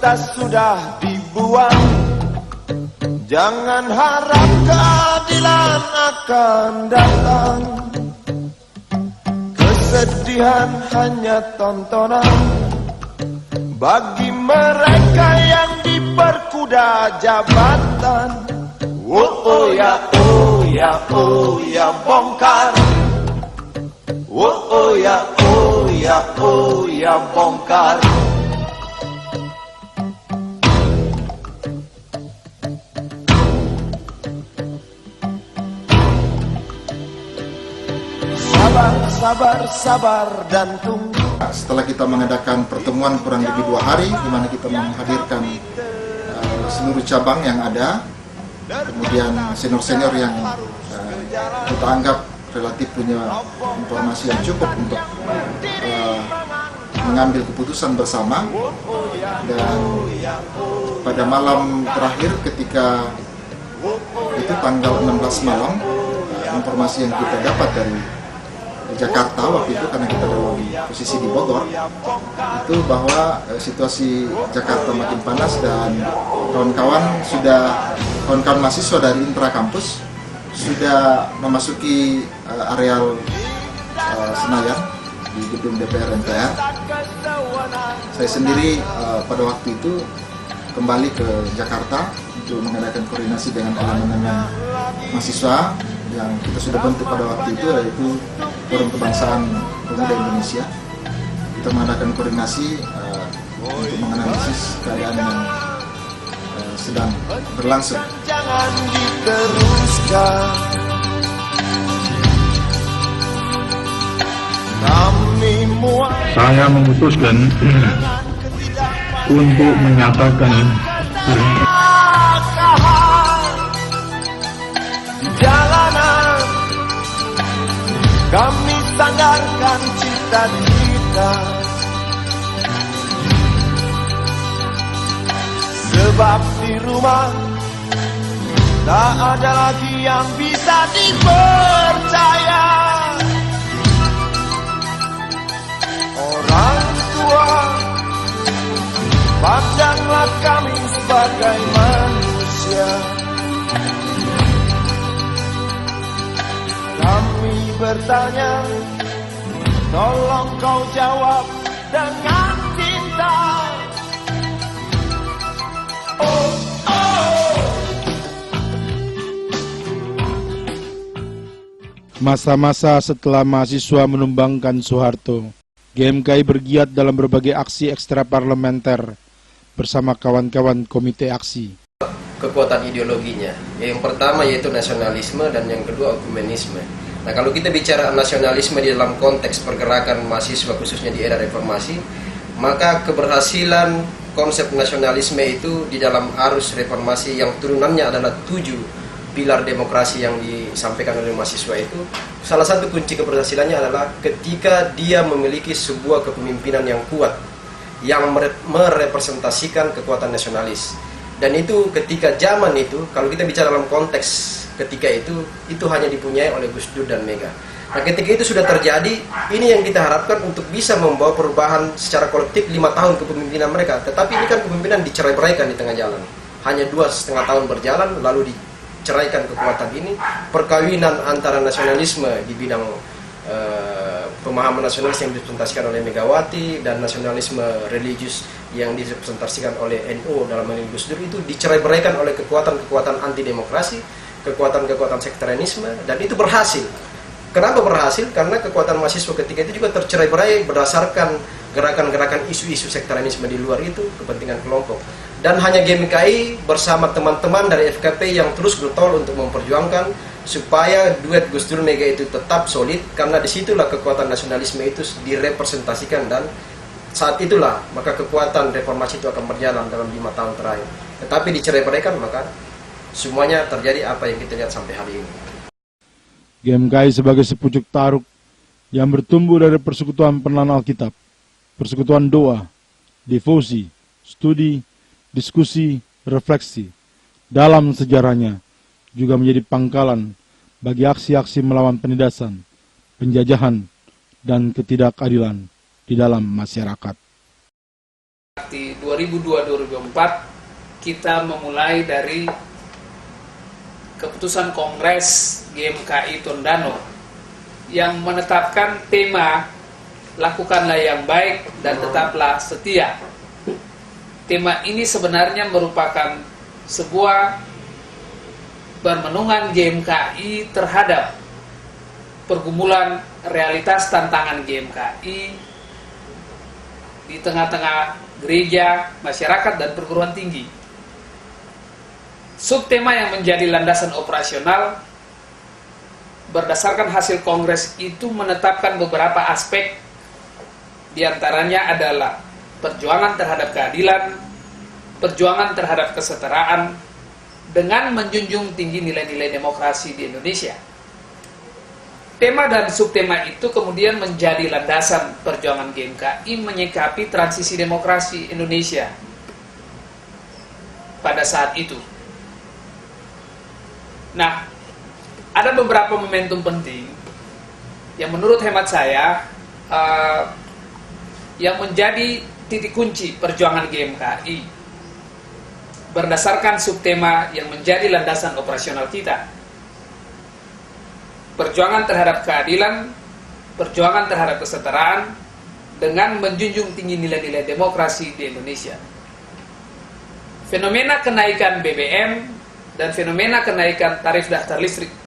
cinta sudah dibuang. Jangan harap keadilan akan datang. Kesedihan hanya tontonan bagi mereka yang diperkuda jabatan. Oh ya, oh ya, oh ya, bongkar. Oh ya, oh ya, oh ya, bongkar. Sabar, sabar, sabar dan tunggu. Setelah kita mengadakan pertemuan kurang lebih 2 hari, di mana kita menghadirkan seluruh cabang yang ada, kemudian senior-senior yang kita anggap relatif punya informasi yang cukup untuk mengambil keputusan bersama. Dan pada malam terakhir ketika itu tanggal 16 malam, informasi yang kita dapat dari Jakarta waktu itu, karena kita dalam posisi di Bogor, itu bahwa situasi Jakarta makin panas dan kawan-kawan mahasiswa dari intrakampus sudah memasuki areal Senayan di gedung DPR MPR. Saya sendiri pada waktu itu kembali ke Jakarta untuk mengadakan koordinasi dengan elemen-elemen mahasiswa yang kita sudah bentuk pada waktu itu, yaitu Forum Kebangsaan Pemuda Indonesia. Kita mengadakan koordinasi untuk menganalisis keadaan yang sedang berlangsung. Jangan diteruskan. Saya memutuskan untuk menyatakan jalanan kami sandarkan cita-cita, sebab di rumah tak ada lagi yang bisa dipercaya. Orang tua, pandanglah kami sebagai manusia. Kami bertanya, tolong kau jawab dengan cinta. Oh, oh. Masa-masa setelah mahasiswa menumbangkan Soeharto, GMKI bergiat dalam berbagai aksi ekstraparlementer bersama kawan-kawan Komite Aksi. Kekuatan ideologinya, yang pertama yaitu nasionalisme dan yang kedua ekumenisme. Nah, kalau kita bicara nasionalisme di dalam konteks pergerakan mahasiswa khususnya di era reformasi, maka keberhasilan konsep nasionalisme itu di dalam arus reformasi yang turunannya adalah 7 pilar demokrasi yang disampaikan oleh mahasiswa itu, salah satu kunci keberhasilannya adalah ketika dia memiliki sebuah kepemimpinan yang kuat yang merepresentasikan kekuatan nasionalis. Dan itu ketika zaman itu, kalau kita bicara dalam konteks ketika itu hanya dipunyai oleh Gus Dur dan Mega. Nah, ketika itu sudah terjadi, ini yang kita harapkan untuk bisa membawa perubahan secara kolektif 5 tahun kepemimpinan mereka. Tetapi ini kan kepemimpinan dicerai-beraikan di tengah jalan. Hanya 2,5 tahun berjalan, lalu diceraikan kekuatan ini. Perkawinan antara nasionalisme di bidang pemahaman nasionalis yang dipresentasikan oleh Megawati dan nasionalisme religius yang dipresentasikan oleh NU dalam hal ini Gus Dur itu dicerai-beraikan oleh kekuatan-kekuatan anti demokrasi, kekuatan-kekuatan sektarianisme, dan itu berhasil. Kenapa berhasil? Karena kekuatan mahasiswa ketika itu juga tercerai-berai berdasarkan gerakan-gerakan isu-isu sektarianisme di luar itu, kepentingan kelompok. Dan hanya GMKI bersama teman-teman dari FKP yang terus getol untuk memperjuangkan supaya duet Gus Dur Mega itu tetap solid, karena disitulah kekuatan nasionalisme itu direpresentasikan, dan saat itulah maka kekuatan reformasi itu akan berjalan dalam 5 tahun terakhir. Tetapi dicerai-beraikan, maka semuanya terjadi apa yang kita lihat sampai hari ini. GMKI sebagai sepucuk taruk yang bertumbuh dari persekutuan penelan Alkitab, persekutuan doa, devosi, studi, diskusi, refleksi dalam sejarahnya juga menjadi pangkalan bagi aksi-aksi melawan penindasan, penjajahan, dan ketidakadilan di dalam masyarakat. di 2002-2004 kita memulai dari keputusan Kongres GMKI Tondano yang menetapkan tema lakukanlah yang baik dan tetaplah setia. Tema ini sebenarnya merupakan sebuah permenungan GMKI terhadap pergumulan realitas tantangan GMKI di tengah-tengah gereja, masyarakat, dan perguruan tinggi. Subtema yang menjadi landasan operasional berdasarkan hasil kongres itu menetapkan beberapa aspek, diantaranya adalah perjuangan terhadap keadilan, perjuangan terhadap kesetaraan, dengan menjunjung tinggi nilai-nilai demokrasi di Indonesia. Tema dan subtema itu kemudian menjadi landasan perjuangan GMKI menyikapi transisi demokrasi Indonesia pada saat itu. Nah, ada beberapa momentum penting yang menurut hemat saya yang menjadi titik kunci perjuangan GMKI berdasarkan subtema yang menjadi landasan operasional kita. Perjuangan terhadap keadilan, perjuangan terhadap kesetaraan, dengan menjunjung tinggi nilai-nilai demokrasi di Indonesia. Fenomena kenaikan BBM dan fenomena kenaikan tarif daftar listrik